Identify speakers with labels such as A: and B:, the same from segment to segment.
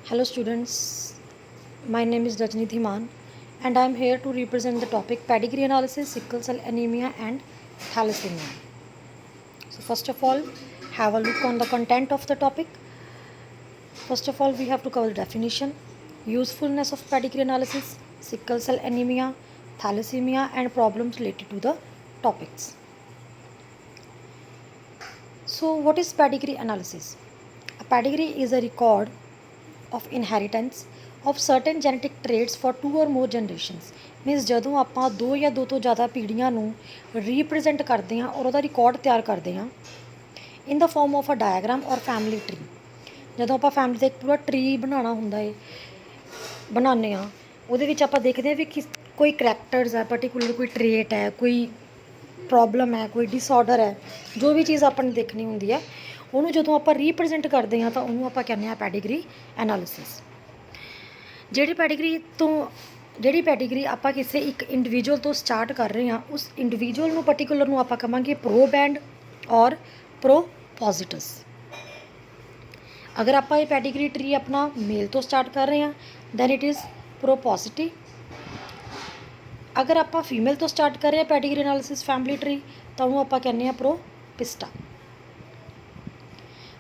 A: Hello students, my name is Rajni Dhiman and I am here to represent the topic pedigree analysis, sickle cell anemia and thalassemia. So first of all, have a look on the content of the topic. First of all, we have to cover the definition, usefulness of pedigree analysis, sickle cell anemia, thalassemia and problems related to the topics. So what is pedigree analysis? A pedigree is a record of inheritance of certain genetic traits for two or more generations means ਜਦੋਂ ਆਪਾਂ ਦੋ ਜਾਂ ਦੋ ਤੋਂ ਜ਼ਿਆਦਾ ਪੀੜ੍ਹੀਆਂ ਨੂੰ represent ਕਰਦੇ ਹਾਂ ਔਰ ਉਹਦਾ ਰਿਕਾਰਡ ਤਿਆਰ ਕਰਦੇ ਹਾਂ ਇਨ ਦਾ ਫਾਰਮ ਆਫ ਅ ਡਾਇਆਗ੍ਰਾਮ ਔਰ ਫੈਮਿਲੀ ਟਰੀ ਜਦੋਂ ਆਪਾਂ ਫੈਮਿਲੀ ਦਾ ਇੱਕ ਪੂਰਾ ਟਰੀ ਬਣਾਉਣਾ ਹੁੰਦਾ ਹੈ ਬਣਾਉਂਦੇ ਹਾਂ ਉਹਦੇ ਵਿੱਚ ਆਪਾਂ ਦੇਖਦੇ ਹਾਂ ਵੀ ਕੋਈ ਕਰੈਕਟਰਸ ਹੈ ਪਰਟੀਕੂਲਰ ਕੋਈ ਟਰੇਟ ਹੈ ਕੋਈ ਪ੍ਰੋਬਲਮ ਹੈ ਕੋਈ ਡਿਸਆਰਡਰ ਹੈ ਜੋ ਵੀ ਚੀਜ਼ ਆਪਾਂ ਨੇ ਦੇਖਣੀ ਹੁੰਦੀ ਹੈ ਉਹਨੂੰ ਜਦੋਂ ਆਪਾਂ ਰੀਪ੍ਰਜੈਂਟ ਕਰਦੇ ਹਾਂ ਤਾਂ ਉਹਨੂੰ ਆਪਾਂ ਕਹਿੰਦੇ ਹਾਂ ਪੈਡੀਗਰੀ ਐਨਾਲਿਸਿਸ ਜਿਹੜੀ ਪੈਡੀਗਰੀ ਆਪਾਂ ਕਿਸੇ ਇੱਕ ਇੰਡੀਵਿਜੂਅਲ ਤੋਂ ਸਟਾਰਟ ਕਰ ਰਹੇ ਹਾਂ ਉਸ ਇੰਡੀਵਿਜੂਅਲ ਨੂੰ ਪਰਟੀਕੂਲਰ ਨੂੰ ਆਪਾਂ ਕਹਾਂਗੇ ਪ੍ਰੋਬੈਂਡ ਔਰ ਪ੍ਰੋਪੋਜ਼ਿਟਸ ਅਗਰ ਆਪਾਂ ਇਹ ਪੈਡੀਗਰੀ ਟਰੀ ਆਪਣਾ ਮੇਲ ਤੋਂ ਸਟਾਰਟ ਕਰ ਰਹੇ ਹਾਂ ਦੈਨ ਇਟ ਇਜ਼ ਪ੍ਰੋਪੋਜ਼ਿਟੀ ਅਗਰ ਆਪਾਂ ਫੀਮੇਲ ਤੋਂ ਸਟਾਰਟ ਕਰ ਰਹੇ ਹਾਂ ਪੈਡੀਗਰੀ ਐਨਾਲਿਸਿਸ ਫੈਮਿਲੀ ਟਰੀ ਤਾਂ ਉਹਨੂੰ ਆਪਾਂ ਕਹਿੰਦੇ ਹਾਂ ਪ੍ਰੋਪਿਸਟਾ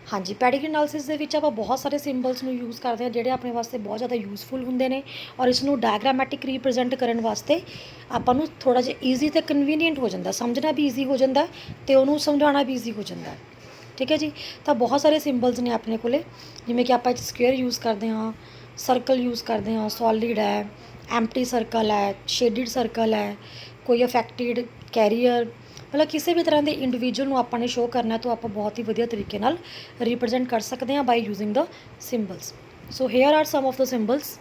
A: ਹਾਂਜੀ ਪੈਡੀਗਰੀ ਐਨਾਲਿਸਿਸ ਦੇ ਵਿੱਚ ਆਪਾਂ ਬਹੁਤ ਸਾਰੇ ਸਿੰਬਲਸ ਨੂੰ ਯੂਜ਼ ਕਰਦੇ ਹਾਂ ਜਿਹੜੇ ਆਪਣੇ ਵਾਸਤੇ ਬਹੁਤ ਜ਼ਿਆਦਾ ਯੂਜ਼ਫੁਲ ਹੁੰਦੇ ਨੇ ਔਰ ਇਸ ਨੂੰ ਡਾਇਗਰਾਮੈਟਿਕ ਰੀਪ੍ਰਜੈਂਟ ਕਰਨ ਵਾਸਤੇ ਆਪਾਂ ਨੂੰ ਥੋੜ੍ਹਾ ਜਿਹਾ ਈਜ਼ੀ ਅਤੇ ਕਨਵੀਨੀਅੰਟ ਹੋ ਜਾਂਦਾ ਸਮਝਣਾ ਵੀ ਈਜ਼ੀ ਹੋ ਜਾਂਦਾ ਅਤੇ ਉਹਨੂੰ ਸਮਝਾਉਣਾ ਵੀ ਈਜ਼ੀ ਹੋ ਜਾਂਦਾ ਠੀਕ ਹੈ ਜੀ ਤਾਂ ਬਹੁਤ ਸਾਰੇ ਸਿੰਬਲਸ ਨੇ ਆਪਣੇ ਕੋਲ ਜਿਵੇਂ ਕਿ ਆਪਾਂ ਇੱਕ ਸਕੁਅਰ ਯੂਜ਼ ਕਰਦੇ ਹਾਂ ਸਰਕਲ ਯੂਜ਼ ਕਰਦੇ ਹਾਂ ਸੋਲਿਡ ਹੈ ਐਮਪਟੀ ਸਰਕਲ ਹੈ ਸ਼ੇਡਿਡ ਸਰਕਲ ਹੈ ਕੋਈ ਅਫੈਕਟਿਡ ਕੈਰੀਅਰ ਮਤਲਬ ਕਿਸੇ ਵੀ ਤਰ੍ਹਾਂ ਦੇ ਇੰਡੀਵਿਜੂਅਲ ਨੂੰ ਆਪਾਂ ਨੇ ਸ਼ੋਅ ਕਰਨਾ ਤਾਂ ਆਪਾਂ ਬਹੁਤ ਹੀ ਵਧੀਆ ਤਰੀਕੇ ਨਾਲ ਰਿਪਰੈਜ਼ੈਂਟ ਕਰ ਸਕਦੇ ਹਾਂ by using the symbols so here are some of the symbols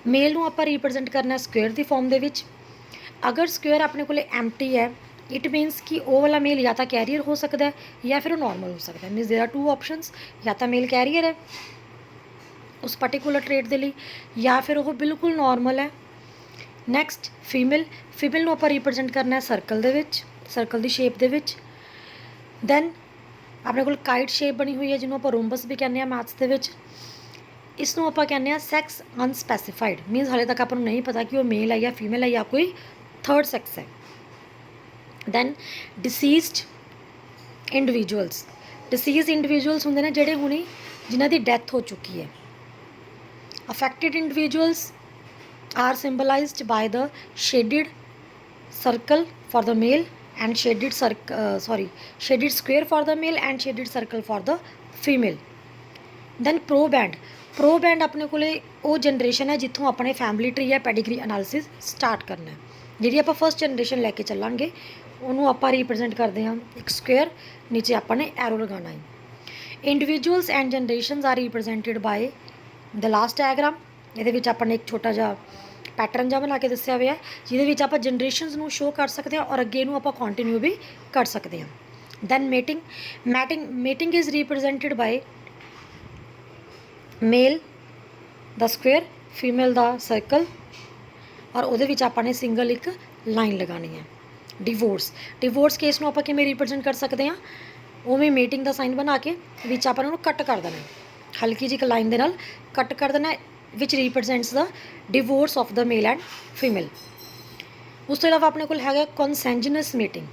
A: male ਨੂੰ ਆਪਾਂ ਰਿਪਰੈਜ਼ੈਂਟ ਕਰਨਾ ਸਕੁਅਰ ਦੀ ਫਾਰਮ ਦੇ ਵਿੱਚ ਅਗਰ ਸਕੁਅਰ ਆਪਣੇ ਕੋਲ ਐਮਟੀ ਹੈ ਇਟ ਮੀਨਸ ਕਿ ਉਹ ਵਾਲਾ ਮੇਲ ਜਾਂ ਤਾਂ ਕੈਰੀਅਰ ਹੋ ਸਕਦਾ ਹੈ ਜਾਂ ਫਿਰ ਉਹ ਨਾਰਮਲ ਹੋ ਸਕਦਾ ਹੈ ਮੀਨਸ ਦੇਰ ਆਰ ਟੂ ਆਪਸ਼ਨਸ ਜਾਂ ਤਾਂ ਮੇਲ ਕੈਰੀਅਰ ਹੈ ਉਸ ਪਰਟੀਕੂਲਰ ਟਰੇਟ ਦੇ ਲਈ ਜਾਂ ਫਿਰ ਉਹ ਬਿਲਕੁਲ ਨਾਰਮਲ ਹੈ ਨੈਕਸਟ ਫੀਮੇਲ ਨੂੰ ਆਪਾਂ ਰਿਪਰਜੈਂਟ ਕਰਨਾ ਹੈ ਸਰਕਲ ਦੇ ਵਿੱਚ ਸਰਕਲ ਦੀ ਸ਼ੇਪ ਦੇ ਵਿੱਚ ਦੈਨ ਆਪਣੇ ਕੋਲ ਕਾਈਟ ਸ਼ੇਪ ਬਣੀ ਹੋਈ ਹੈ ਜਿਹਨੂੰ ਆਪਾਂ ਰੋਮਬਸ ਵੀ ਕਹਿੰਦੇ ਹਾਂ ਮੈਥਸ ਦੇ ਵਿੱਚ ਇਸ ਨੂੰ ਆਪਾਂ ਕਹਿੰਦੇ ਹਾਂ ਸੈਕਸ ਅਨਸਪੈਸੀਫਾਈਡ ਮੀਨਸ ਹਾਲੇ ਤੱਕ ਆਪਾਂ ਨੂੰ ਨਹੀਂ ਪਤਾ ਕਿ ਉਹ ਮੇਲ ਹੈ ਜਾਂ ਫੀਮੇਲ ਹੈ ਜਾਂ ਕੋਈ ਥਰਡ ਸੈਕਸ ਹੈ ਦੈਨ ਡਿਸੀਜ਼ਡ ਇੰਡੀਵਿਜੂਅਲਸ ਹੁੰਦੇ ਨੇ ਜਿਹੜੇ ਹੁਣੀ ਜਿਨ੍ਹਾਂ ਦੀ ਡੈਥ ਹੋ ਚੁੱਕੀ ਹੈ ਅਫੈਕਟਿਡ individuals are symbolized by the shaded circle for the male and shaded square for the male and shaded circle for the female. Then proband ਆਪਣੇ ਕੋਲੇ ਉਹ ਜਨਰੇਸ਼ਨ ਹੈ ਜਿੱਥੋਂ ਆਪਣੇ ਫੈਮਿਲੀ ਟਰੀ ਜਾਂ ਪੈਡੀਗਰੀ ਐਨਾਲਿਸਿਸ ਸਟਾਰਟ ਕਰਨਾ ਹੈ ਜਿਹੜੀ ਆਪਾਂ ਫਸਟ ਜਨਰੇਸ਼ਨ ਲੈ ਕੇ ਚੱਲਾਂਗੇ ਉਹਨੂੰ ਆਪਾਂ ਰਿਪਰੈਜ਼ੈਂਟ ਕਰਦੇ ਹਾਂ ਇੱਕ ਸਕੁਅਰ ਨੀਚੇ ਆਪਾਂ ਨੇ ਐਰੋ ਲਗਾਉਣਾ ਹੈ individuals and generations are represented by the last diagram ਇਹਦੇ ਵਿੱਚ ਆਪਾਂ ਨੇ ਇੱਕ ਛੋਟਾ ਜਿਹਾ ਪੈਟਰਨ ਜਿਹਾ ਬਣਾ ਕੇ ਦੱਸਿਆ ਹੋਇਆ ਜਿਹਦੇ ਵਿੱਚ ਆਪਾਂ ਜਨਰੇਸ਼ਨਸ ਨੂੰ ਸ਼ੋਅ ਕਰ ਸਕਦੇ ਹਾਂ ਔਰ ਅੱਗੇ ਇਹਨੂੰ ਆਪਾਂ ਕੰਟੀਨਿਊ ਵੀ ਕਰ ਸਕਦੇ ਹਾਂ then mating is represented by male ਦਾ ਸਕੁਅਰ ਫੀਮੇਲ ਦਾ ਸਰਕਲ ਔਰ ਉਹਦੇ ਵਿੱਚ ਆਪਾਂ ਨੇ ਸਿੰਗਲ ਇੱਕ ਲਾਈਨ ਲਗਾਉਣੀ ਹੈ ਡਿਵੋਰਸ ਕੇਸ ਨੂੰ ਆਪਾਂ ਕਿਵੇਂ ਰਿਪਰੈਜ਼ੈਂਟ ਕਰ ਸਕਦੇ ਹਾਂ ਉਵੇਂ ਮੀਟਿੰਗ ਦਾ ਸਾਈਨ ਬਣਾ ਕੇ ਵਿੱਚ ਆਪਾਂ ਉਹਨੂੰ ਕੱਟ ਕਰ ਦੇਣਾ ਹਲਕੀ ਜਿਹੀ ਇੱਕ ਲਾਈਨ ਦੇ ਨਾਲ ਕੱਟ ਕਰ ਦੇਣਾ which represents the divorce of the male and female ਉਸ ਤੋਂ ਇਲਾਵਾ ਆਪਣੇ ਕੋਲ ਹੈਗਾ ਕੰਸੈਂਜਨਸ ਮੀਟਿੰਗ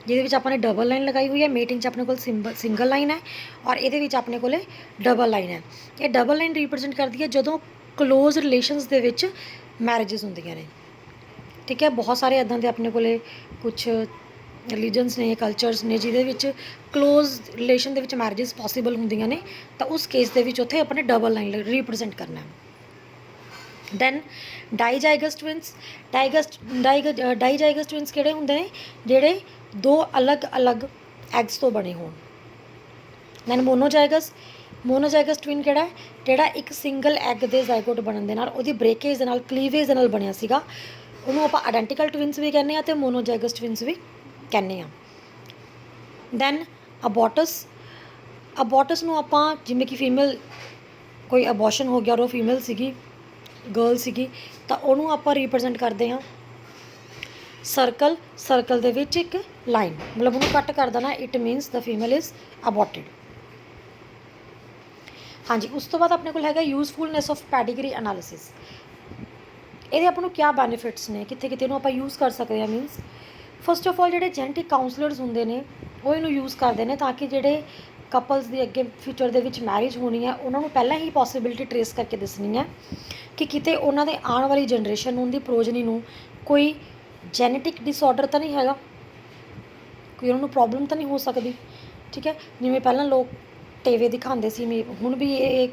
A: ਜਿਹਦੇ ਵਿੱਚ ਆਪਾਂ ਨੇ ਡਬਲ ਲਾਈਨ ਲਗਾਈ ਹੋਈ ਹੈ ਮੀਟਿੰਗ 'ਚ ਆਪਣੇ ਕੋਲ ਸਿੰਗਲ ਲਾਈਨ ਹੈ ਔਰ ਇਹਦੇ ਵਿੱਚ ਆਪਣੇ ਕੋਲ ਡਬਲ ਲਾਈਨ ਹੈ ਇਹ ਡਬਲ ਲਾਈਨ ਰਿਪਰੈਜ਼ੈਂਟ ਕਰਦੀ ਹੈ ਜਦੋਂ ਕਲੋਜ਼ ਰਿਲੇਸ਼ਨਸ ਦੇ ਵਿੱਚ ਮੈਰਿਜਸ ਹੁੰਦੀਆਂ ਨੇ ਠੀਕ ਹੈ ਬਹੁਤ ਸਾਰੇ ਇੱਦਾਂ ਦੇ ਆਪਣੇ ਕੋਲ ਕੁਛ ਰਿਲੀਜਨਸ ਨੇ ਕਲਚਰਸ ਨੇ ਜਿਹਦੇ ਵਿੱਚ ਕਲੋਜ਼ ਰਿਲੇਸ਼ਨ ਦੇ ਵਿੱਚ ਮੈਰਿਜਸ ਪੋਸੀਬਲ ਹੁੰਦੀਆਂ ਨੇ ਤਾਂ ਉਸ ਕੇਸ ਦੇ ਵਿੱਚ ਉੱਥੇ ਆਪਾਂ ਨੇ ਡਬਲ ਲਾਈਨ ਰਿਪਰੈਜ਼ੈਂਟ ਕਰਨਾ ਹੈ ਦੈਨ ਡਾਈਜਾਈਗਸ ਟਵਿਨਸ ਕਿਹੜੇ ਹੁੰਦੇ ਨੇ ਜਿਹੜੇ ਦੋ ਅਲੱਗ ਐਗਸ ਤੋਂ ਬਣੇ ਹੋਣ ਦੈਨ ਮੋਨੋਜਾਈਗਸ ਟਵਿਨ ਕਿਹੜਾ ਜਿਹੜਾ ਇੱਕ ਸਿੰਗਲ ਐਗ ਦੇ ਜ਼ਾਈਗੋਟ ਬਣਨ ਦੇ ਨਾਲ ਉਹਦੀ ਬ੍ਰੇਕੇਜ ਦੇ ਨਾਲ ਕਲੀਵੇਜ ਦੇ ਨਾਲ ਬਣਿਆ ਸੀਗਾ ਉਹਨੂੰ ਆਪਾਂ ਆਇਡੈਂਟੀਕਲ ਟਵਿਨਸ ਵੀ ਕਹਿੰਦੇ ਹਾਂ ਅਤੇ ਮੋਨੋਜਾਈਗਸ ਟਵਿਨਸ ਵੀ ਕਹਿੰਦੇ ਹਾਂ ਦੈਨ ਅਬੋਟਸ ਨੂੰ ਆਪਾਂ ਜਿਵੇਂ ਕਿ ਫੀਮੇਲ ਕੋਈ ਅਬੋਸ਼ਨ ਹੋ ਗਿਆ ਔਰ ਉਹ ਫੀਮੇਲ ਸੀਗੀ ਗਰਲ ਸੀਗੀ ਤਾਂ ਉਹਨੂੰ ਆਪਾਂ ਰਿਪਰੈਜ਼ੈਂਟ ਕਰਦੇ ਹਾਂ ਸਰਕਲ ਦੇ ਵਿੱਚ ਇੱਕ ਲਾਈਨ ਮਤਲਬ ਉਹਨੂੰ ਕੱਟ ਕਰ ਦੇਣਾ it means the female is aborted हाँ जी, उस तो बाद अपने कोल हैगा यूजफुलनेस ऑफ ਪੈਡੀਗਰੀ एनालिसिस। ਇਹਦੇ ਆਪਾਂ ਨੂੰ ਕੀ ਬੈਨੀਫਿਟਸ ਨੇ, ਕਿੱਥੇ ਕਿੱਥੇ ਨੂੰ ਆਪਾਂ ਯੂਜ਼ ਕਰ ਸਕਦੇ ਹਾਂ। ਮੀਨਸ ਫਸਟ ਆਫ ਆਲ ਜਿਹੜੇ ਜੈਨੇਟਿਕ ਕਾਉਂਸਲਰਸ ਹੁੰਦੇ ਨੇ ਉਹ ਇਹਨੂੰ ਯੂਜ਼ ਕਰਦੇ ਨੇ ਤਾਂ ਕਿ ਜਿਹੜੇ ਕਪਲਸ ਦੀ ਅੱਗੇ ਫਿਊਚਰ ਦੇ ਵਿੱਚ ਮੈਰਿਜ ਹੋਣੀ ਹੈ ਉਹਨਾਂ ਨੂੰ ਪਹਿਲਾਂ ਹੀ ਪੋਸੀਬਿਲਿਟੀ ਟਰੇਸ ਕਰਕੇ ਦੱਸਣੀ ਹੈ ਕਿ ਕਿਤੇ ਉਹਨਾਂ ਦੇ ਆਉਣ ਵਾਲੀ ਜਨਰੇਸ਼ਨ ਨੂੰ, ਉਹਦੀ ਪ੍ਰੋਜਨੀ ਨੂੰ ਕੋਈ ਜੈਨੇਟਿਕ ਡਿਸਆਰਡਰ ਤਾਂ ਨਹੀਂ ਹੈਗਾ, ਕੋਈ ਉਹਨਾਂ ਨੂੰ ਪ੍ਰੋਬਲਮ ਤਾਂ ਨਹੀਂ ਹੋ ਸਕਦੀ। ਠੀਕ ਹੈ, ਜਿਵੇਂ ਪਹਿਲਾਂ ਲੋਕ ਟੀਵੀ ਦਿਖਾਉਂਦੇ ਸੀ, ਹੁਣ ਵੀ ਇਹ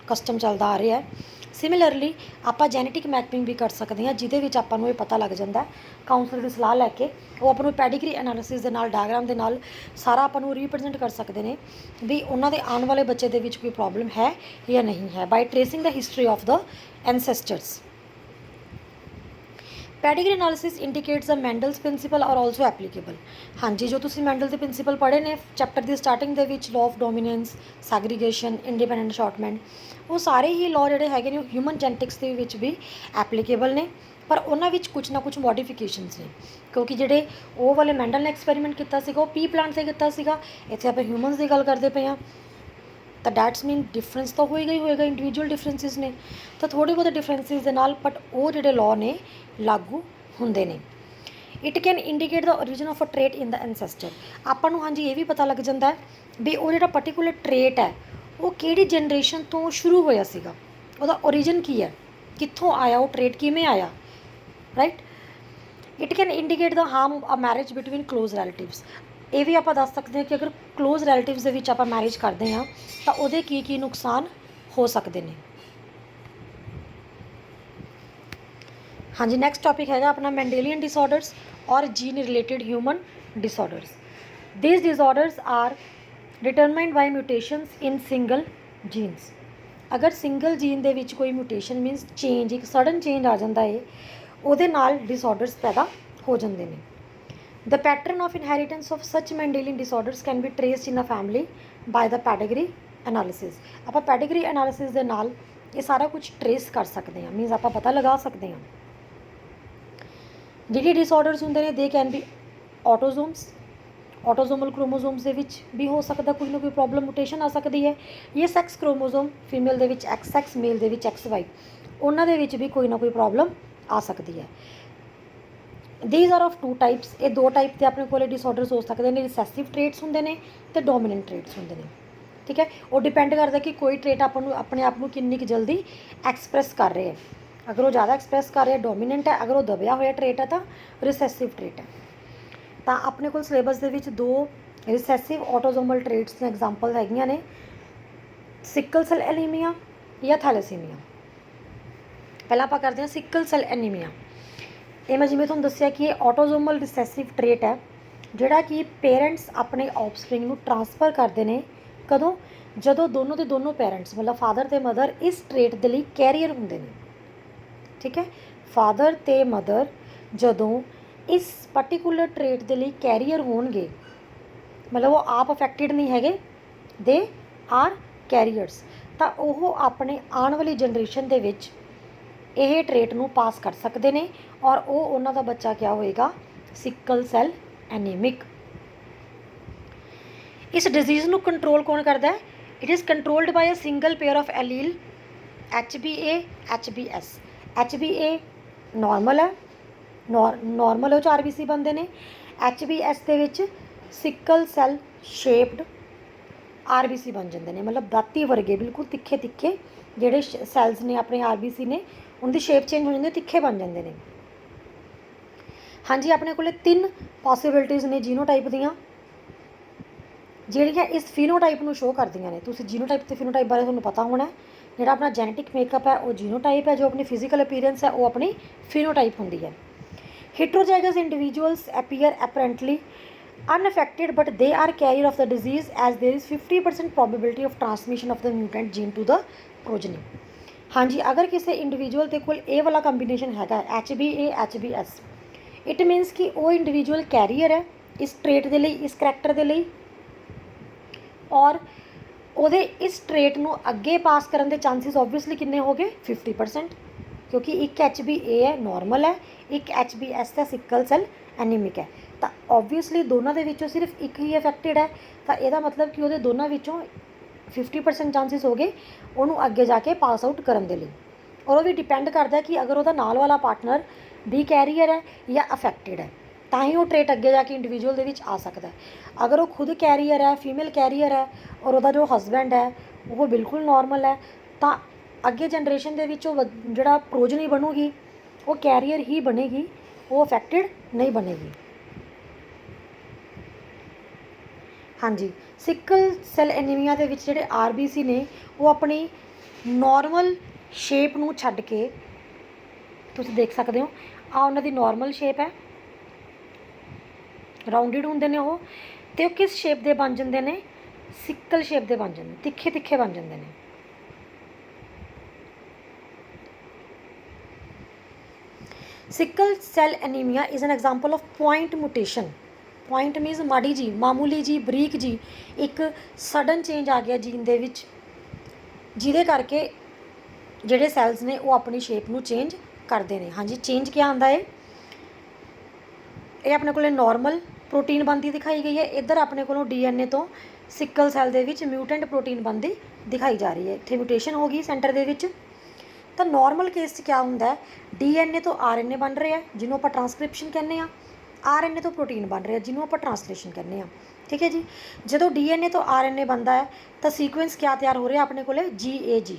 A: ਕਸਟਮ ਚੱਲਦਾ ਆ ਰਿਹਾ ਹੈ। ਸਿਮਿਲਰਲੀ ਆਪਾਂ ਜੈਨੇਟਿਕ ਮੈਪਿੰਗ ਵੀ ਕਰ ਸਕਦੇ ਹਾਂ, ਜਿਹਦੇ ਵਿੱਚ ਆਪਾਂ ਨੂੰ ਇਹ ਪਤਾ ਲੱਗ ਜਾਂਦਾ ਕਾਉਂਸਲਰ ਦੀ ਸਲਾਹ ਲੈ ਕੇ, ਉਹ ਆਪਾਂ ਨੂੰ ਪੈਡੀਗਰੀ ਐਨਾਲਿਸਿਸ ਦੇ ਨਾਲ, ਡਾਇਗਰਾਮ ਦੇ ਨਾਲ ਸਾਰਾ ਆਪਾਂ ਨੂੰ ਰੀਪ੍ਰਜੈਂਟ ਕਰ ਸਕਦੇ ਨੇ ਵੀ ਉਹਨਾਂ ਦੇ ਆਉਣ ਵਾਲੇ ਬੱਚੇ ਦੇ ਵਿੱਚ ਕੋਈ ਪ੍ਰੋਬਲਮ ਹੈ ਜਾਂ ਨਹੀਂ ਹੈ, by tracing the history of the ancestors. Pedigree analysis indicates the Mendel's principle are also applicable. ਹਾਂਜੀ, ਜੋ ਤੁਸੀਂ ਮੈਂਡਲ ਦੇ ਪ੍ਰਿੰਸੀਪਲ ਪੜ੍ਹੇ ਨੇ ਚੈਪਟਰ ਦੀ ਸਟਾਰਟਿੰਗ ਦੇ ਵਿੱਚ, law of dominance, segregation, independent assortment, ਉਹ ਸਾਰੇ ਹੀ ਲਾਅ ਜਿਹੜੇ ਹੈਗੇ ਨੇ ਉਹ ਹਿਊਮਨ ਜੈਨੇਟਿਕਸ ਦੇ ਵਿੱਚ ਵੀ ਐਪਲੀਕੇਬਲ ਨੇ, ਪਰ ਉਹਨਾਂ ਵਿੱਚ ਕੁਛ ਨਾ ਕੁਛ ਮੋਡੀਫਿਕੇਸ਼ਨਸ ਨੇ, ਕਿਉਂਕਿ ਜਿਹੜੇ ਉਹ ਵਾਲੇ ਮੈਂਡਲ ਨੇ ਐਕਸਪੈਰੀਮੈਂਟ ਕੀਤਾ ਸੀਗਾ ਉਹ ਪੀ ਪਲਾਂਟ 'ਤੇ ਕੀਤਾ ਸੀਗਾ, ਇੱਥੇ ਆਪਾਂ ਹਿਊਮਨਸ ਦੀ ਗੱਲ ਕਰਦੇ ਪਏ ਹਾਂ, ਤਾਂ ਡੈਟਸ ਮੀਨ ਡਿਫਰੈਂਸ ਤਾਂ ਹੋਏਗਾ ਹੀ ਹੋਏਗਾ, ਇੰਡੀਵਿਜੂਅਲ ਡਿਫਰੈਂਸਿਸ ਨੇ, ਤਾਂ ਥੋੜ੍ਹੇ ਬਹੁਤੇ ਡਿਫਰੈਂਸਿਸ ਦੇ ਨਾਲ ਬਟ ਉਹ ਜਿਹੜੇ ਲਾਅ ਨੇ ਲਾਗੂ ਹੁੰਦੇ ਨੇ। It can indicate the origin of a trait in the ancestor. ਆਪਾਂ ਨੂੰ ਹਾਂਜੀ ਇਹ ਵੀ ਪਤਾ ਲੱਗ ਜਾਂਦਾ ਹੈ ਵੀ ਉਹ ਜਿਹੜਾ ਪਰਟੀਕੂਲਰ ਟ੍ਰੇਟ ਹੈ ਉਹ ਕਿਹੜੀ ਜਨਰੇਸ਼ਨ ਤੋਂ ਸ਼ੁਰੂ ਹੋਇਆ ਸੀਗਾ, ਉਹਦਾ ਓਰੀਜਨ ਕੀ ਹੈ, ਕਿੱਥੋਂ ਆਇਆ ਉਹ ਟ੍ਰੇਟ, ਕਿਵੇਂ ਆਇਆ, right. It can indicate the harm a marriage between close relatives. ਇਹ ਵੀ ਆਪਾਂ ਦੱਸ ਸਕਦੇ ਹਾਂ ਕਿ ਅਗਰ ਕਲੋਜ਼ ਰਿਲੇਟਿਵਸ ਦੇ ਵਿੱਚ ਆਪਾਂ ਮੈਰਿਜ ਕਰਦੇ ਹਾਂ ਤਾਂ ਉਹਦੇ ਕੀ ਕੀ ਨੁਕਸਾਨ ਹੋ ਸਕਦੇ ਨੇ। ਹਾਂਜੀ, ਨੈਕਸਟ ਟੌਪਿਕ ਹੈਗਾ ਆਪਣਾ ਮੈਂਡੇਲੀਅਨ ਡਿਸਆਰਡਰਸ ਔਰ gene related human disorders. These disorders are determined by mutations in single genes. ਅਗਰ ਸਿੰਗਲ ਜੀਨ ਦੇ ਵਿੱਚ ਕੋਈ ਮਿਊਟੇਸ਼ਨ ਮੀਨਸ ਚੇਂਜ, ਇੱਕ ਸਡਨ ਚੇਂਜ ਆ ਜਾਂਦਾ ਹੈ, ਉਹਦੇ ਨਾਲ ਡਿਸਆਰਡਰਸ ਪੈਦਾ ਹੋ ਜਾਂਦੇ ਨੇ। The pattern of inheritance of such Mendelian disorders can be traced in a family by the pedigree analysis। ਆਪਾਂ pedigree analysis ਦੇ ਨਾਲ ਇਹ ਸਾਰਾ ਕੁਝ ਟਰੇਸ ਕਰ ਸਕਦੇ ਹਾਂ, ਮੀਨਸ ਆਪਾਂ ਪਤਾ ਲਗਾ ਸਕਦੇ ਹਾਂ। ਜਿਹੜੇ ਡਿਸਆਰਡਰਸ ਹੁੰਦੇ ਨੇ ਦੇ ਕੈਨ ਬੀ ਆਟੋਜ਼ੋਮਸ, ਆਟੋਜ਼ੋਮਲ ਕ੍ਰੋਮੋਜ਼ੋਮਸ ਦੇ ਵਿੱਚ ਵੀ ਹੋ ਸਕਦਾ ਕੋਈ ਨਾ ਕੋਈ ਪ੍ਰੋਬਲਮ, ਮਿਊਟੇਸ਼ਨ ਆ ਸਕਦੀ ਹੈ। ਇਹ ਸੈਕਸ ਕ੍ਰੋਮੋਜ਼ੋਮ ਫੀਮੇਲ ਦੇ ਵਿੱਚ XX, ਮੇਲ ਦੇ ਵਿੱਚ XY, ਉਹਨਾਂ ਦੇ ਵਿੱਚ ਵੀ ਕੋਈ ਨਾ ਕੋਈ ਪ੍ਰੋਬਲਮ ਆ ਸਕਦੀ ਹੈ। These are of 2 types. ਇਹ 2 ਟਾਈਪ ਦੇ ਆਪਣੇ ਕੋਲ ਡਿਸਆਰਡਰਸ ਹੋ ਸਕਦੇ ਨੇ, ਰਿਸੈਸਿਵ ਟ੍ਰੇਟਸ ਹੁੰਦੇ ਨੇ ਅਤੇ ਡੋਮੀਨੈਂਟ ਟ੍ਰੇਟਸ ਹੁੰਦੇ ਨੇ। ਠੀਕ ਹੈ, ਉਹ ਡਿਪੈਂਡ ਕਰਦਾ ਕਿ ਕੋਈ ਟ੍ਰੇਟ ਆਪਾਂ ਨੂੰ ਆਪਣੇ ਆਪ ਨੂੰ ਕਿੰਨੀ ਕੁ ਜਲਦੀ ਐਕਸਪ੍ਰੈਸ ਕਰ ਰਹੇ ਹੈ। ਅਗਰ ਉਹ ਜ਼ਿਆਦਾ ਐਕਸਪ੍ਰੈਸ ਕਰ ਰਿਹਾ ਡੋਮੀਨੈਂਟ ਹੈ, ਅਗਰ ਉਹ ਦਬਿਆ ਹੋਇਆ ਟ੍ਰੇਟ ਹੈ ਤਾਂ ਰਿਸੈਸਿਵ ਟ੍ਰੇਟ ਹੈ। ਤਾਂ ਆਪਣੇ ਕੋਲ ਸਿਲੇਬਸ ਦੇ ਵਿੱਚ 2 ਰਿਸੈਸਿਵ ਆਟੋਜ਼ੋਮਲ ਟ੍ਰੇਟਸ ਦੀਆਂ ਐਗਜ਼ਾਮਪਲ ਹੈਗੀਆਂ ਨੇ, ਸਿਕਲ ਸੈਲ ਐਨੀਮੀਆ ਜਾਂ ਥੈਲੇਸੀਮੀਆ। ਪਹਿਲਾਂ ਆਪਾਂ ਕਰਦੇ ਹਾਂ ਸਿਕਲ ਸੈਲ ਐਨੀਮੀਆ। ਇਹ ਮੈਂ ਜਿਵੇਂ ਤੁਹਾਨੂੰ ਦੱਸਿਆ ਕਿ ਇਹ ਆਟੋਜ਼ੋਮਲ ਰਿਸੈਸਿਵ ਟ੍ਰੇਟ ਹੈ ਜਿਹੜਾ ਕਿ ਪੇਰੈਂਟਸ ਆਪਣੇ ਆਫਸਪ੍ਰਿੰਗ ਨੂੰ ਟਰਾਂਸਫਰ ਕਰਦੇ ਨੇ। ਕਦੋਂ? ਜਦੋਂ ਦੋਨੋਂ ਦੇ ਦੋਨੋਂ ਪੇਰੈਂਟਸ ਮਤਲਬ ਫਾਦਰ ਅਤੇ ਮਦਰ ਇਸ ਟ੍ਰੇਟ ਦੇ ਲਈ ਕੈਰੀਅਰ ਹੁੰਦੇ ਨੇ। ਠੀਕ ਹੈ, ਫਾਦਰ ਅਤੇ ਮਦਰ ਜਦੋਂ ਇਸ ਪਰਟੀਕੂਲਰ ਟ੍ਰੇਟ ਦੇ ਲਈ ਕੈਰੀਅਰ ਹੋਣਗੇ, ਮਤਲਬ ਉਹ ਆਪ ਅਫੈਕਟਿਡ ਨਹੀਂ ਹੈਗੇ, ਦੇ ਆਰ ਕੈਰੀਅਰਸ, ਤਾਂ ਉਹ ਆਪਣੇ ਆਉਣ ਵਾਲੀ ਜਨਰੇਸ਼ਨ ਦੇ ਵਿੱਚ ਇਹ ਟ੍ਰੇਟ ਨੂੰ ਪਾਸ ਕਰ ਸਕਦੇ ਨੇ ਔਰ ਉਹ ਉਹਨਾਂ ਦਾ ਬੱਚਾ ਕਿਆ ਹੋਏਗਾ, ਸਿਕਲ ਸੈਲ ਐਨੀਮਿਕ। ਇਸ ਡਿਜ਼ੀਜ਼ ਨੂੰ ਕੰਟਰੋਲ ਕੌਣ ਕਰਦਾ ਹੈ? It is controlled by a single pair of allele HbA HbS। HbA normal ਹੈ, ਨੋਰਮਲ ਉਹ 'ਚ RBC ਬਣਦੇ ਨੇ। HbS ਦੇ ਵਿੱਚ ਸਿਕਲ ਸੈਲ ਸ਼ੇਪਡ RBC ਬਣ ਜਾਂਦੇ ਨੇ, ਮਤਲਬ ਦਾਤੀ ਵਰਗੇ ਬਿਲਕੁਲ ਤਿੱਖੇ ਤਿੱਖੇ ਜਿਹੜੇ ਸੈਲਸ ਨੇ ਆਪਣੇ RBC ਨੇ, ਉਹਦੀ ਸ਼ੇਪ ਚੇਂਜ ਹੋ ਜਾਂਦੀ, ਤਿੱਖੇ ਬਣ ਜਾਂਦੇ ਨੇ। ਹਾਂਜੀ, ਆਪਣੇ ਕੋਲ 3 ਪੋਸੀਬਿਲਿਟੀਜ਼ ਨੇ ਜੀਨੋਟਾਈਪ ਦੀਆਂ ਜਿਹੜੀਆਂ ਇਸ ਫੀਨੋਟਾਈਪ ਨੂੰ ਸ਼ੋਅ ਕਰਦੀਆਂ ਨੇ। ਤੁਸੀਂ ਜੀਨੋਟਾਈਪ ਅਤੇ ਫਿਨੋਟਾਈਪ ਬਾਰੇ ਤੁਹਾਨੂੰ ਪਤਾ ਹੋਣਾ। ਜਿਹੜਾ ਆਪਣਾ ਜੈਨੇਟਿਕ ਮੇਕਅਪ ਹੈ ਉਹ ਜੀਨੋਟਾਈਪ ਹੈ, ਜੋ ਆਪਣੀ ਫਿਜ਼ੀਕਲ ਅਪੀਅਰੈਂਸ ਹੈ ਉਹ ਆਪਣੀ ਫਿਨੋਟਾਈਪ ਹੁੰਦੀ ਹੈ। heterozygous individuals appear apparently unaffected but they are carrier of the disease as there is 50% probability of transmission of the mutant gene to the progeny। ਹਾਂਜੀ, ਅਗਰ ਕਿਸੇ ਇੰਡੀਵਿਜੂਅਲ ਦੇ ਕੋਲ ਇਹ ਵਾਲਾ ਕੰਬੀਨੇਸ਼ਨ ਹੈਗਾ HbA HbS, ਇਟ ਮੀਨਸ ਕਿ ਉਹ ਇੰਡੀਵਿਜੂਅਲ ਕੈਰੀਅਰ ਹੈ ਇਸ ਟ੍ਰੇਟ ਦੇ ਲਈ, ਇਸ ਕਰੈਕਟਰ ਦੇ ਲਈ, ਔਰ ਉਹਦੇ ਇਸ ਟ੍ਰੇਟ ਨੂੰ ਅੱਗੇ ਪਾਸ ਕਰਨ ਦੇ ਚਾਂਸਿਸ ਓਬਵੀਅਸਲੀ ਕਿੰਨੇ ਹੋ ਗਏ? 50%, ਕਿਉਂਕਿ ਇੱਕ HbA ਹੈ ਨੋਰਮਲ ਹੈ, ਇੱਕ HbS ਹੈ ਸਿਕਲ ਸੈਲ ਐਨੀਮਿਕ ਹੈ। ਤਾਂ ਓਬਵੀਅਸਲੀ ਦੋਨਾਂ ਦੇ ਵਿੱਚੋਂ ਸਿਰਫ ਇੱਕ ਹੀ ਅਫੈਕਟਿਡ ਹੈ, ਤਾਂ ਇਹਦਾ ਮਤਲਬ ਕਿ ਉਹਦੇ ਦੋਨਾਂ ਵਿੱਚੋਂ 50% ਚਾਂਸਿਸ ਹੋ ਗਏ ਉਹਨੂੰ ਅੱਗੇ ਜਾ ਕੇ ਪਾਸ ਆਊਟ ਕਰਨ ਦੇ ਲਈ। ਔਰ ਉਹ ਵੀ ਡਿਪੈਂਡ ਕਰਦਾ ਕਿ ਅਗਰ ਉਹਦਾ ਨਾਲ ਵਾਲਾ ਪਾਰਟਨਰ ਵੀ ਕੈਰੀਅਰ ਹੈ ਜਾਂ ਅਫੈਕਟਿਡ ਹੈ, ਤਾਂ ਹੀ ਉਹ ਟ੍ਰੇਟ ਅੱਗੇ ਜਾ ਕੇ ਇੰਡੀਵਿਜੂਅਲ ਦੇ ਵਿੱਚ ਆ ਸਕਦਾ। ਅਗਰ ਉਹ ਖੁਦ ਕੈਰੀਅਰ ਹੈ, ਫੀਮੇਲ ਕੈਰੀਅਰ ਹੈ, ਔਰ ਉਹਦਾ ਜੋ ਹਸਬੈਂਡ ਹੈ ਉਹ ਬਿਲਕੁਲ ਨੋਰਮਲ ਹੈ, ਤਾਂ ਅੱਗੇ ਜਨਰੇਸ਼ਨ ਦੇ ਵਿੱਚ ਉਹ ਜਿਹੜਾ ਪ੍ਰੋਜਨੀ ਬਣੂਗੀ ਉਹ ਕੈਰੀਅਰ ਹੀ ਬਣੇਗੀ, ਉਹ ਅਫੈਕਟਿਡ ਨਹੀਂ ਬਣੇਗੀ। ਹਾਂਜੀ, ਸਿਕਲ ਸੈੱਲ ਐਨੀਮੀਆ ਦੇ ਵਿੱਚ ਜਿਹੜੇ RBC ਨੇ ਉਹ ਆਪਣੀ ਨੋਰਮਲ ਸ਼ੇਪ ਨੂੰ ਛੱਡ ਕੇ, ਤੁਸੀਂ ਦੇਖ ਸਕਦੇ ਹੋ ਆ ਉਹਨਾਂ ਦੀ ਨੋਰਮਲ ਸ਼ੇਪ ਹੈ, ਰਾਊਂਡਡ ਹੁੰਦੇ ਨੇ ਉਹ, ਅਤੇ ਉਹ ਕਿਸ ਸ਼ੇਪ ਦੇ ਬਣ ਜਾਂਦੇ ਨੇ? ਸਿਕਲ ਸ਼ੇਪ ਦੇ ਬਣ ਜਾਂਦੇ, ਤਿੱਖੇ ਤਿੱਖੇ ਬਣ ਜਾਂਦੇ ਨੇ। Sickle cell anaemia is an example of point mutation. Point means ਮਾੜੀ ਜੀ, ਮਾਮੂਲੀ ਜੀ, ਬਰੀਕ ਜੀ ਇੱਕ ਸਡਨ ਚੇਂਜ ਆ ਗਿਆ ਜੀਨ ਦੇ ਵਿੱਚ, ਜਿਹਦੇ ਕਰਕੇ ਜਿਹੜੇ ਸੈਲਸ ਨੇ ਉਹ ਆਪਣੀ ਸ਼ੇਪ ਨੂੰ ਚੇਂਜ ਕਰਦੇ ਨੇ। ਹਾਂਜੀ, ਚੇਂਜ ਕਿਆ ਆਉਂਦਾ ਹੈ? ਇਹ ਆਪਣੇ ਕੋਲ ਨੋਰਮਲ ਪ੍ਰੋਟੀਨ ਬਣਦੀ ਦਿਖਾਈ ਗਈ ਹੈ, ਇੱਧਰ ਆਪਣੇ ਕੋਲੋਂ DNA ਤੋਂ ਸਿਕਲ ਸੈੱਲ ਦੇ ਵਿੱਚ ਮਿਊਟੈਂਟ ਪ੍ਰੋਟੀਨ ਬਣਦੀ ਦਿਖਾਈ ਜਾ ਰਹੀ ਹੈ। ਇੱਥੇ ਮਿਊਟੇਸ਼ਨ ਹੋ ਗਈ ਸੈਂਟਰ ਦੇ ਵਿੱਚ। ਤਾਂ ਨੋਰਮਲ ਕੇਸ 'ਚ ਕਿਆ ਹੁੰਦਾ ਹੈ? DNA ਤੋਂ RNA ਬਣ ਰਿਹਾ, ਜਿਹਨੂੰ ਆਪਾਂ ਟਰਾਂਸਕ੍ਰਿਪਸ਼ਨ ਕਹਿੰਦੇ ਹਾਂ। RNA ਤੋਂ ਪ੍ਰੋਟੀਨ ਬਣ ਰਿਹਾ, ਜਿਹਨੂੰ ਆਪਾਂ ਟਰਾਂਸਲੇਸ਼ਨ ਕਹਿੰਦੇ ਹਾਂ। ਠੀਕ ਹੈ ਜੀ। ਜਦੋਂ DNA ਤੋਂ RNA ਬਣਦਾ ਹੈ ਤਾਂ ਸੀਕੁਐਂਸ ਕਿਆ ਤਿਆਰ ਹੋ ਰਿਹਾ ਆਪਣੇ ਕੋਲ? GAG।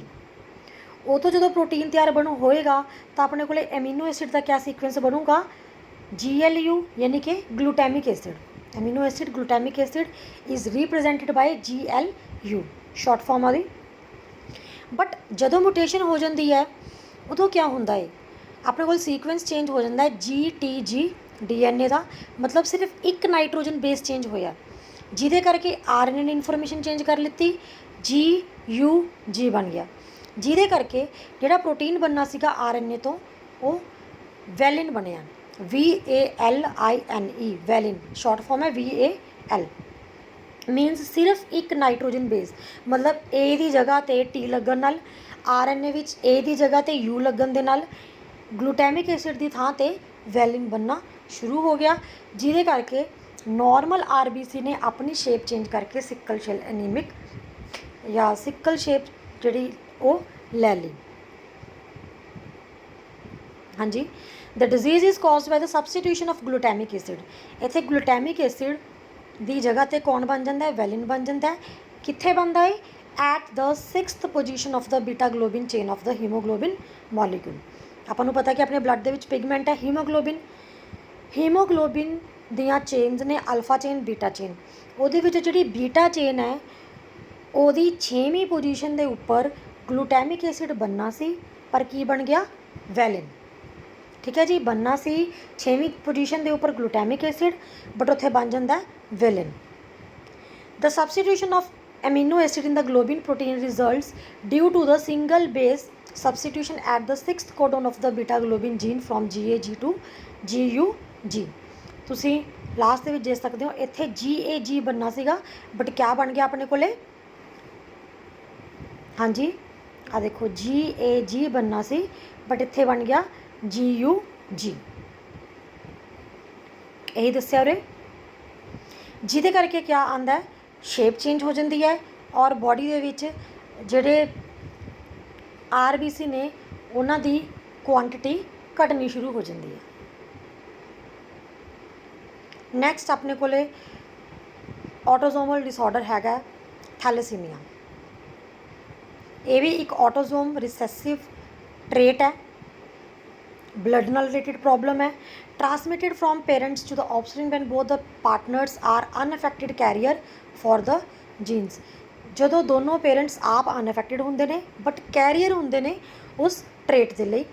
A: ਉਹ ਤੋਂ ਜਦੋਂ ਪ੍ਰੋਟੀਨ ਤਿਆਰ ਹੋਏਗਾ ਤਾਂ ਆਪਣੇ ਕੋਲ ਐਮੀਨੋ ਐਸਿਡ ਦਾ ਕਿਆ ਸੀਕੁਐਂਸ ਬਣੂਗਾ? GLU, ਯਾਨੀ ਕਿ glutamic acid. Amino acid glutamic acid is represented by GLU, short form ਆ ਦੀ। ਬਟ ਜਦੋਂ ਮਿਊਟੇਸ਼ਨ ਹੋ ਜਾਂਦੀ ਹੈ ਉਦੋਂ ਕਿਆ ਹੁੰਦਾ ਹੈ? ਆਪਣੇ ਕੋਲ ਸੀਕੁਐਂਸ ਚੇਂਜ ਹੋ ਜਾਂਦਾ ਹੈ GTG DNA ਦਾ, ਮਤਲਬ ਸਿਰਫ ਇੱਕ ਨਾਈਟ੍ਰੋਜਨ ਬੇਸ ਚੇਂਜ ਹੋਇਆ, ਜਿਹਦੇ ਕਰਕੇ RNA ਨੇ ਇਨਫੋਰਮੇਸ਼ਨ ਚੇਂਜ ਕਰ ਲਿੱਤੀ, GUG ਬਣ ਗਿਆ, ਜਿਹਦੇ ਕਰਕੇ ਜਿਹੜਾ ਪ੍ਰੋਟੀਨ ਬਣਨਾ ਸੀਗਾ RNA ਤੋਂ ਉਹ ਵੈਲਿਨ ਬਣਿਆ, VALINE, ਵੈਲਿਨ ਸ਼ਾਰਟ ਫਾਰਮ ਹੈ VAL। ਮੀਨਸ ਸਿਰਫ ਇੱਕ ਨਾਈਟ੍ਰੋਜਨ ਬੇਸ, ਮਤਲਬ A ਦੀ ਜਗ੍ਹਾ 'ਤੇ T ਲੱਗਣ ਨਾਲ, RNA ਵਿੱਚ A ਦੀ ਜਗ੍ਹਾ 'ਤੇ U ਲੱਗਣ ਦੇ ਨਾਲ ਗਲੂਟੈਮਿਕ ਐਸਿਡ ਦੀ ਥਾਂ 'ਤੇ ਵੈਲਿਨ ਬਣਨਾ ਸ਼ੁਰੂ ਹੋ ਗਿਆ, ਜਿਹਦੇ ਕਰਕੇ ਨੋਰਮਲ RBC ਨੇ ਆਪਣੀ ਸ਼ੇਪ ਚੇਂਜ ਕਰਕੇ ਸਿਕਲ ਸੈੱਲ ਐਨੀਮਿਕ ਜਾਂ ਸਿਕਲ ਸ਼ੇਪ ਜਿਹੜੀ ਉਹ ਲੈ ਲਈ। ਹਾਂਜੀ, the disease is caused by the substitution of glutamic acid. ਇੱਥੇ ਗਲੂਟੈਮਿਕ ਐਸਿਡ ਦੀ ਜਗ੍ਹਾ 'ਤੇ ਕੌਣ ਬਣ ਜਾਂਦਾ ਹੈ? ਵੈਲਿਨ ਬਣ ਜਾਂਦਾ ਹੈ। ਕਿੱਥੇ ਬਣਦਾ ਹੈ? At the 6th position of the beta globin chain of the haemoglobin molecule. ਆਪਾਂ ਨੂੰ ਪਤਾ ਕਿ ਆਪਣੇ ਬਲੱਡ ਦੇ ਵਿੱਚ ਪਿਗਮੈਂਟ ਹੈ ਹੀਮੋਗਲੋਬਿਨ। ਹੀਮੋਗਲੋਬਿਨ ਦੀਆਂ ਚੇਨਸ ਨੇ ਅਲਫਾ ਚੇਨ, ਬੀਟਾ ਚੇਨ। ਉਹਦੇ ਵਿੱਚ ਜਿਹੜੀ ਬੀਟਾ ਚੇਨ ਹੈ ਉਹਦੀ 6ਵੀਂ ਪੋਜੀਸ਼ਨ ਦੇ ਉੱਪਰ ਗਲੂਟੈਮਿਕ ਐਸਿਡ ਬਣਨਾ ਸੀ, ਪਰ ਕੀ ਬਣ ਗਿਆ? ਵੈਲਿਨ। ਠੀਕ ਹੈ ਜੀ, ਬਣਨਾ ਸੀ 6ਵੀਂ ਪੋਜੀਸ਼ਨ ਦੇ ਉੱਪਰ ਗਲੂਟੈਮਿਕ ਐਸਿਡ, ਬਟ ਉੱਥੇ ਬਣ ਜਾਂਦਾ valine. The substitution of amino acid in the globin protein results due to the single base substitution at the 6th codon of the beta globin gene from GAG to GUG। ਤੁਸੀਂ last ਦੇ ਵਿੱਚ ਦੇਖ ਸਕਦੇ ਹੋ ਇੱਥੇ GAG ਬਣਨਾ ਸੀਗਾ, but ਕਿਆ ਬਣ ਗਿਆ ਆਪਣੇ ਕੋਲੇ? ਹਾਂਜੀ, ਆ ਦੇਖੋ GAG ਬਣਨਾ ਸੀ, ਬਟ ਇੱਥੇ ਬਣ ਗਿਆ GUG। ਇਹੀ ਦੱਸਿਆ ਉਰੇ, ਜਿਹਦੇ ਕਰਕੇ ਕਿਆ ਆਉਂਦਾ? ਸ਼ੇਪ ਚੇਂਜ ਹੋ ਜਾਂਦੀ ਹੈ, ਔਰ ਬੋਡੀ ਦੇ ਵਿੱਚ ਜਿਹੜੇ RBC ਨੇ ਉਹਨਾਂ ਦੀ ਕੁਆਂਟਿਟੀ ਘਟਣੀ ਸ਼ੁਰੂ ਹੋ ਜਾਂਦੀ ਹੈ। ਨੈਕਸਟ ਆਪਣੇ ਕੋਲੇ ਆਟੋਜ਼ੋਮਲ ਡਿਸਆਰਡਰ ਹੈਗਾ ਥੈਲੇਸੀਮੀਆ। ਇਹ ਵੀ ਇੱਕ ਆਟੋਜ਼ੋਮ ਰਿਸੈਸਿਵ ਟ੍ਰੇਟ ਹੈ, ਬਲੱਡ ਨਾਲ ਰਿਲੇਟਿਡ ਪ੍ਰੋਬਲਮ ਹੈ, transmitted from parents to the offspring when both the partners are unaffected carrier for the genes. ਜਦੋਂ ਦੋਨੋਂ ਪੇਰੈਂਟਸ ਆਪ ਅਨਅਫੈਕਟਿਡ ਹੁੰਦੇ ਨੇ ਬਟ ਕੈਰੀਅਰ ਹੁੰਦੇ ਨੇ ਉਸ ਟ੍ਰੇਟ ਦੇ ਲਈ।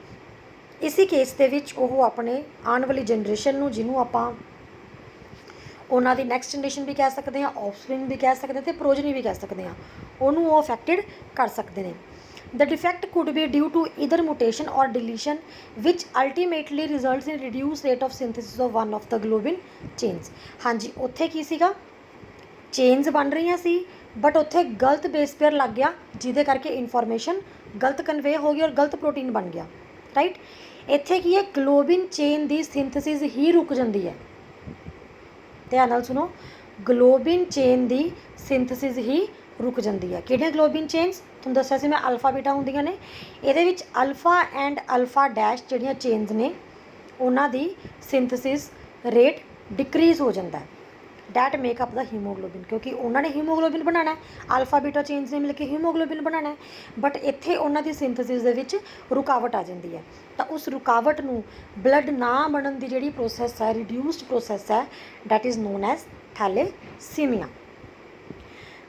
A: ਇਸੇ ਕੇਸ ਦੇ ਵਿੱਚ ਉਹ ਆਪਣੇ ਆਉਣ ਵਾਲੀ ਜਨਰੇਸ਼ਨ ਨੂੰ, ਜਿਹਨੂੰ ਆਪਾਂ ਉਹਨਾਂ ਦੀ ਨੈਕਸਟ ਜਨਰੇਸ਼ਨ ਵੀ ਕਹਿ ਸਕਦੇ ਹਾਂ, ਆਫਸਪ੍ਰਿੰਗ ਵੀ ਕਹਿ ਸਕਦੇ ਹਾਂ, ਅਤੇ ਪ੍ਰੋਜਨੀ ਵੀ ਕਹਿ ਸਕਦੇ ਹਾਂ, ਉਹਨੂੰ ਉਹ ਅਫੈਕਟਿਡ ਕਰ ਸਕਦੇ ਨੇ। The defect could be due to either mutation or deletion which ultimately results in reduce rate of synthesis of one of the globin chains. ਹਾਂਜੀ, ਉੱਥੇ ਕੀ ਸੀਗਾ? ਚੇਨਸ ਬਣ ਰਹੀਆਂ ਸੀ, ਬਟ ਉੱਥੇ ਗਲਤ ਬੇਸ ਪੇਅਰ ਲੱਗ ਗਿਆ, ਜਿਹਦੇ ਕਰਕੇ ਇਨਫੋਰਮੇਸ਼ਨ ਗਲਤ ਕਨਵੇ ਹੋ ਗਈ ਔਰ ਗਲਤ ਪ੍ਰੋਟੀਨ ਬਣ ਗਿਆ। ਰਾਈਟ, ਇੱਥੇ ਕੀ ਹੈ? ਗਲੋਬਿਨ ਚੇਨ ਦੀ ਸਿੰਥੇਸਿਸ ਹੀ ਰੁਕ ਜਾਂਦੀ ਹੈ। ਧਿਆਨ ਨਾਲ ਸੁਣੋ, ਗਲੋਬਿਨ ਚੇਨ ਦੀ ਸਿੰਥੇਸਿਸ ਹੀ रुक जाती है। किहड़ियां ग्लोबिन चेन्स तुहानूं दस्सिया सी मैं अल्फा बीटा हुंदियां ने, इहदे विच अल्फा एंड अल्फा डैश जिहड़ियां चेन्स ने उन्हां दी सिंथेसिस रेट डिक्रीज हो जाता है। डैट मेकअप द हीमोग्लोबिन, क्योंकि उन्होंने हीमोग्लोबिन बनाना है, अल्फा बीटा चेन्स ने मिल के हीमोग्लोबिन बनाना है, बट इत्थे उन्हां दी सिंथेसिस दे विच रुकावट आ जाती है। तो उस रुकावट नूं ब्लड ना बनन दी जिहड़ी प्रोसैस है, रिड्यूस्ड प्रोसैस है, that is known as thalassemia.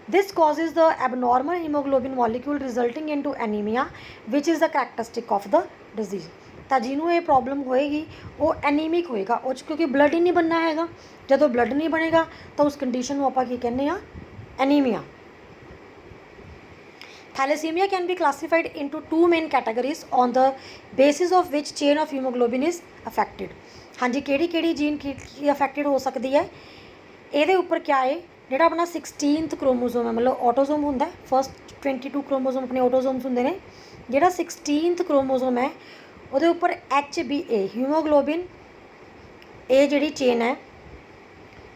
A: This causes the abnormal hemoglobin molecule resulting into anemia, which is the characteristic of the disease। ਤਾਂ ਜਿਹਨੂੰ ਇਹ ਪ੍ਰੋਬਲਮ ਹੋਏਗੀ ਉਹ ਐਨੀਮਿਕ ਹੋਏਗਾ, ਉਹ 'ਚ ਕਿਉਂਕਿ ਬਲੱਡ ਹੀ ਨਹੀਂ ਬਣਨਾ ਹੈਗਾ। ਜਦੋਂ ਬਲੱਡ ਨਹੀਂ ਬਣੇਗਾ ਤਾਂ ਉਸ ਕੰਡੀਸ਼ਨ ਨੂੰ ਆਪਾਂ ਕੀ ਕਹਿੰਦੇ ਆ, anaemia. Thalassemia can be classified into two main categories on the basis of which chain of hemoglobin is affected। हाँ जी, ਕਿਹੜੀ जीन की अफेक्टेड हो सकती है, ਇਹਦੇ ਉੱਪਰ क्या है, ਜਿਹੜਾ ਆਪਣਾ 16th क्रोमोसोम है, मतलब ऑटोसोम ਹੁੰਦਾ, फर्स्ट 22 क्रोमोसोम अपने ऑटोसोम्स ਹੁੰਦੇ ਨੇ, ਜਿਹੜਾ 16th क्रोमोसोम है ਉਹਦੇ ਉੱਪਰ HbA ਹੀਮੋਗਲੋबिन ए ਜਿਹੜੀ ਚੇਨ ਹੈ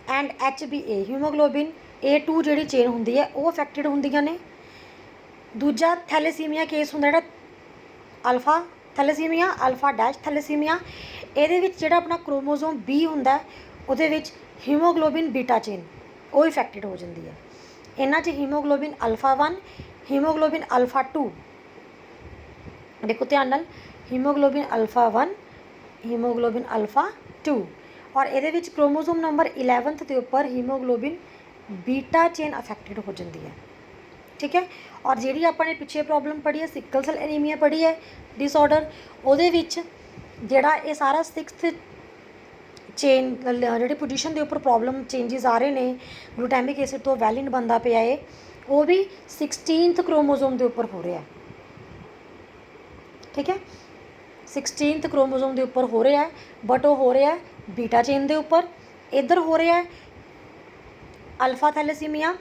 A: ਐਂਡ HbA ਹੀਮੋਗਲੋबिन A2 ਜਿਹੜੀ ਚੇਨ ਹੁੰਦੀ ਹੈ ਉਹ ਅਫੈਕਟਡ ਹੁੰਦੀਆਂ ਨੇ। ਦੂਜਾ ਥੈਲੇਸੀਮੀਆ ਕੇਸ ਹੁੰਦਾ ਜਿਹੜਾ alpha thalassemia, alpha dash thalassemia, ਇਹਦੇ ਵਿੱਚ ਜਿਹੜਾ ਆਪਣਾ क्रोमोसोम B ਹੁੰਦਾ ਉਹਦੇ ਵਿੱਚ ਹੀਮੋਗਲੋबिन बीटा चेन वो इफेक्टेड हो जाती है। इन्हां च हीमोग्लोबिन अल्फा 1, हीमोग्लोबिन अल्फा 2, देखो ध्यान नाल, हीमोग्लोबिन अल्फा 1, हीमोग्लोबिन अल्फा 2, और ये क्रोमोसोम नंबर 11th के उपर हीमोग्लोबिन बीटा चेन अफेक्टेड हो जाती है। ठीक है, और जी अपने पिछे प्रॉब्लम पढ़ी है सिकल सेल एनीमिया पढ़ी है डिसऑर्डर, वो जोड़ा ये सारा 6th चेन जी पोजीशन के उपर प्रॉब्लम चेंजिज आ रहे हैं, ग्लूटामिक एसिड तो वैलिन बनता पाया है, वो भी 16th क्रोमोसोम के उपर हो रहा है। ठीक है, 16th क्रोमोसोम के उपर हो रहा है, बट वो हो रहा है बीटा चेन के उपर। इधर हो रहा है अल्फा थैलेसीमिया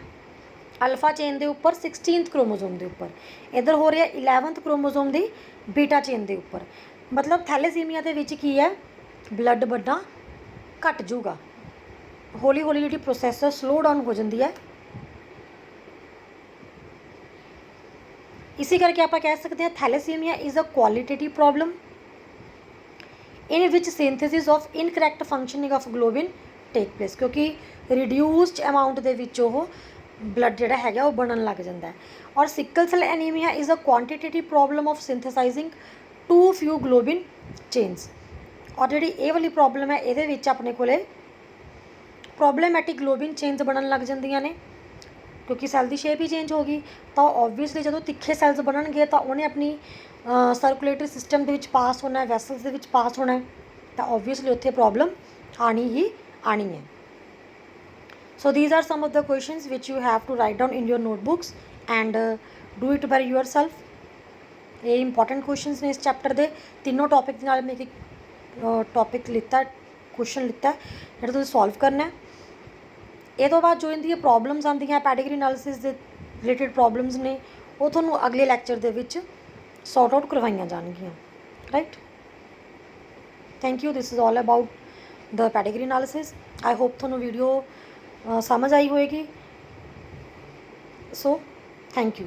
A: अल्फा चेन के उपर 16th क्रोमोसोम के उपर, इधर हो रहा है 11th क्रोमोसोम की बीटा चेन के उपर। मतलब थैलेसीमिया के विच की है, ब्लड बनना घट जूगा, हौली हौली जी प्रोसैस स्लो डाउन हो जाती है। इसी करके आप कह सकते हैं thalassaemia is a qualitative problem in which synthesis of incorrect functioning of globin take place, क्योंकि रिड्यूस्ड अमाउंट के विच ब्लड जोड़ा है वो बनन लग जाता है। और sickle cell anemia is a quantitative problem of synthesizing too few globin chains. और जी ये वाली प्रॉब्लम है, ये अपने को प्रॉब्लमैटिक ग्लोबिन चेन्स बनन लग जांदियां ने, क्योंकि सैल की शेप ही चेंज होगी। तो ओबवियसली जो तिखे सैल्स बननगे तो उन्हें अपनी सर्कुलेटरी सिस्टम के पास होना है, वैसल्स के पास होना है, तो ओबवियसली उत्थे प्रॉब्लम आनी ही आनी है। So these are some of the questions which you have to write down in your notebooks and do it by yourself. ये इंपॉर्टेंट क्वेश्चंस ने इस चैप्टर के तीनों टॉपिक के नाल मैं एक टॉपिक लिता, क्वेश्चन लिता जो तुम सॉल्व करना है। ये तो बाद जो इनकी प्रॉब्लम्स आती हैं पैडिग्री एनालिसिस के रिलेटेड प्रॉब्लम्स ने वो थोनों अगले लैक्चर के विच सॉर्ट आउट करवाइया जाएगियाँ। Right, thank you. This is all about the pedigree analysis. I hope थोनों वीडियो समझ आई होएगी। So thank you.